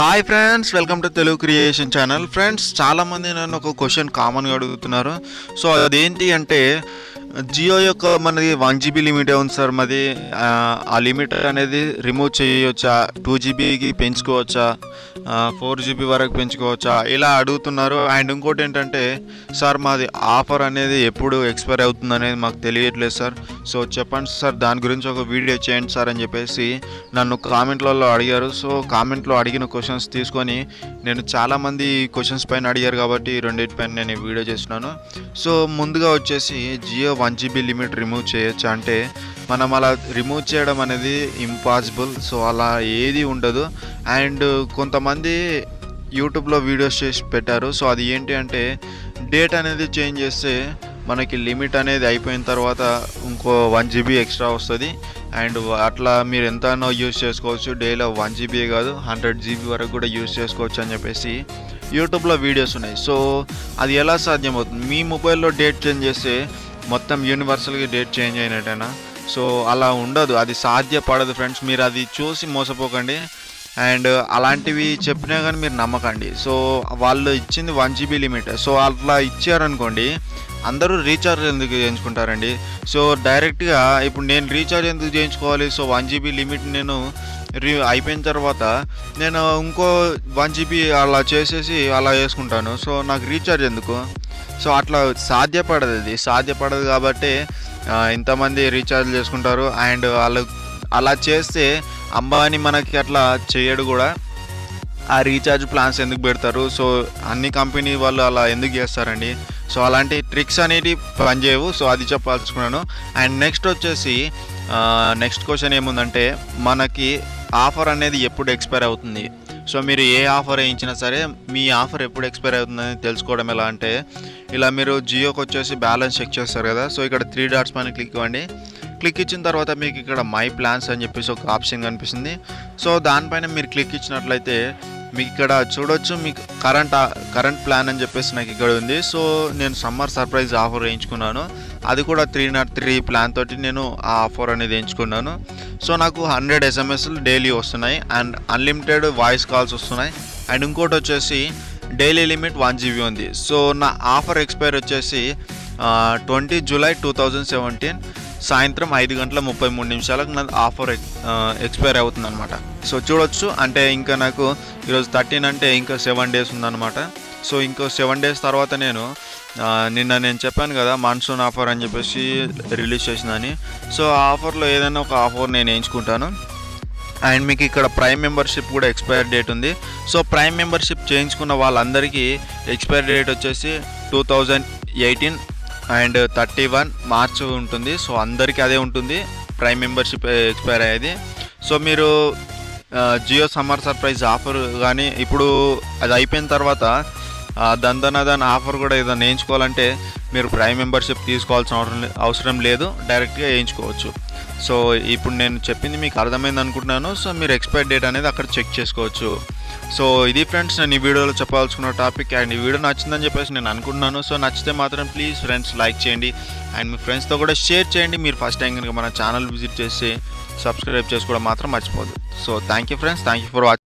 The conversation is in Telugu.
Hi friends, welcome to Telugu creation channel. Friends, చాలామంది నన్ను ఒక క్వశ్చన్ కామన్గా అడుగుతున్నారు. సో అదేంటి అంటే, జియో యొక్క మనది 1 GB లిమిటే ఉంది సార్. మాది ఆ లిమిట్ అనేది రిమూవ్ చేయొచ్చా, 2 GBకి పెంచుకోవచ్చా, 4 GB వరకు పెంచుకోవచ్చా, ఇలా అడుగుతున్నారు. అండ్ ఇంకోటి ఏంటంటే, సార్ మాది ఆఫర్ అనేది ఎప్పుడు ఎక్స్పైర్ అవుతుంది అనేది మాకు తెలియట్లేదు సార్. సో చెప్పండి సార్, దాని గురించి ఒక వీడియో చేయండి సార్ అని చెప్పేసి నన్ను కామెంట్లలో అడిగారు. సో కామెంట్లో అడిగిన క్వశ్చన్స్ తీసుకొని నేను చాలామంది క్వశ్చన్స్ పైన అడిగారు కాబట్టి రెండింటిపైన నేను ఈ వీడియో చేస్తున్నాను. సో ముందుగా వచ్చేసి, జియో 1 GB లిమిట్ రిమూవ్ చేయొచ్చా అంటే, మనం అలా రిమూవ్ చేయడం అనేది ఇంపాసిబుల్. సో అలా ఏది ఉండదు. అండ్ కొంతమంది యూట్యూబ్లో వీడియోస్ చేసి పెట్టారు. సో అది ఏంటి అంటే, డేట్ అనేది చేంజ్ చేస్తే మనకి లిమిట్ అనేది అయిపోయిన తర్వాత ఇంకో 1 GB ఎక్స్ట్రా వస్తుంది. అండ్ అట్లా మీరు ఎంతనో యూజ్ చేసుకోవచ్చు. డేలో 1 GB కాదు, 100 GB వరకు కూడా యూజ్ చేసుకోవచ్చు అని చెప్పేసి యూట్యూబ్లో వీడియోస్ ఉన్నాయి. సో అది ఎలా సాధ్యమవుతుంది? మీ మొబైల్లో డేట్ చేంజ్ చేస్తే మొత్తం యూనివర్సల్గా డేట్ చేంజ్ అయినట్టేనా? సో అలా ఉండదు, అది సాధ్యపడదు ఫ్రెండ్స్. మీరు అది చూసి మోసపోకండి. అండ్ అలాంటివి చెప్పినా కానీ మీరు నమ్మకండి. సో వాళ్ళు ఇచ్చింది 1 GB లిమిట్. సో అట్లా ఇచ్చారనుకోండి, అందరూ రీఛార్జ్ ఎందుకు చేయించుకుంటారండి? సో డైరెక్ట్గా ఇప్పుడు నేను రీఛార్జ్ ఎందుకు చేయించుకోవాలి? సో 1 GB లిమిట్ నేను అయిపోయిన తర్వాత నేను ఇంకో 1 GB అలా చేసేసి అలా వేసుకుంటాను. సో నాకు రీఛార్జ్ ఎందుకు? సో అట్లా సాధ్యపడదు, అది సాధ్యపడదు కాబట్టి ఇంతమంది రీఛార్జ్ చేసుకుంటారు. అండ్ వాళ్ళు అలా చేస్తే అంబానీ మనకి అట్లా చేయడు కూడా. ఆ రీఛార్జ్ ప్లాన్స్ ఎందుకు పెడతారు? సో అన్ని కంపెనీ వాళ్ళు అలా ఎందుకు చేస్తారండి? సో అలాంటి ట్రిక్స్ అనేవి పనిచేయవు. సో అది చెప్పాల్సుకున్నాను. అండ్ నెక్స్ట్ వచ్చేసి, నెక్స్ట్ క్వశ్చన్ ఏముందంటే, మనకి ఆఫర్ అనేది ఎప్పుడు ఎక్స్పైర్ అవుతుంది? సో మీరు ఏ ఆఫర్ వేయించినా సరే మీ ఆఫర్ ఎప్పుడు ఎక్స్పైర్ అవుతుందని తెలుసుకోవడం ఎలా అంటే, ఇలా మీరు జియోకి వచ్చేసి బ్యాలెన్స్ చెక్ చేస్తారు కదా. సో ఇక్కడ 3 డాట్స్ పైన క్లిక్ ఇవ్వండి. క్లిక్ ఇచ్చిన తర్వాత మీకు ఇక్కడ మై ప్లాన్స్ అని చెప్పేసి ఒక ఆప్షన్ కనిపిస్తుంది. సో దానిపైన మీరు క్లిక్ ఇచ్చినట్లయితే మీకు ఇక్కడ చూడొచ్చు, మీకు కరెంట్ ప్లాన్ అని చెప్పేసి నాకు ఇక్కడ ఉంది. సో నేను సమ్మర్ సర్ప్రైజ్ ఆఫర్ వేయించుకున్నాను. అది కూడా 303 ప్లాన్ తోటి నేను ఆ ఆఫర్ అనేది వేయించుకున్నాను. సో నాకు 100 SMSలు డైలీ వస్తున్నాయి అండ్ అన్లిమిటెడ్ వాయిస్ కాల్స్ వస్తున్నాయి. అండ్ ఇంకోటి వచ్చేసి డైలీ లిమిట్ 1 GB ఉంది. సో నా ఆఫర్ ఎక్స్పైర్ వచ్చేసి 20 జూలై 2017 సాయంత్రం 5:33 నా ఆఫర్ ఎక్స్పైర్ అవుతుంది అనమాట. సో చూడొచ్చు, అంటే ఇంకా నాకు ఈరోజు 13 అంటే ఇంకా 7 డేస్ ఉందన్నమాట. సో ఇంకో 7 డేస్ తర్వాత నిన్న నేను చెప్పాను కదా మాన్సూన్ ఆఫర్ అని చెప్పేసి రిలీజ్ చేసిందని. సో ఆ ఆఫర్లో ఏదైనా ఒక ఆఫర్ నేను వేయించుకుంటాను. అండ్ మీకు ఇక్కడ ప్రైమ్ మెంబర్షిప్ కూడా ఎక్స్పైర్ డేట్ ఉంది. సో ప్రైమ్ మెంబర్షిప్ చేయించుకున్న వాళ్ళందరికీ ఎక్స్పైర్ డేట్ వచ్చేసి 2018 అండ్ 31 మార్చ్ ఉంటుంది. సో అందరికీ అదే ఉంటుంది, ప్రైమ్ మెంబర్షిప్ ఎక్స్పైర్ అయ్యేది. సో మీరు జియో సమ్మర్ సర్ప్రైజ్ ఆఫర్ కానీ ఇప్పుడు అది అయిపోయిన తర్వాత దాని ఆఫర్ కూడా ఏదైనా వేయించుకోవాలంటే మీరు ప్రైమ్ మెంబర్షిప్ తీసుకోవాల్సిన అవసరం లేదు, డైరెక్ట్గా వేయించుకోవచ్చు. సో ఇప్పుడు నేను చెప్పింది మీకు అర్థమైంది అనుకుంటున్నాను. సో మీరు ఎక్స్పైర్ డేట్ అనేది అక్కడ చెక్ చేసుకోవచ్చు. సో ఇది ఫ్రెండ్స్, నేను ఈ వీడియోలో చెప్పాల్సుకున్న టాపిక్. అండ్ ఈ వీడియో నచ్చిందని చెప్పేసి నేను అనుకుంటున్నాను. సో నచ్చితే మాత్రం ప్లీజ్ ఫ్రెండ్స్ లైక్ చేయండి అండ్ మీ ఫ్రెండ్స్తో కూడా షేర్ చేయండి. మీరు ఫస్ట్ టైం కనుక మన ఛానల్ విజిట్ చేసి సబ్స్క్రైబ్ చేసుకోవడం మాత్రం మర్చిపోదు. So thank you friends, thank you for watching.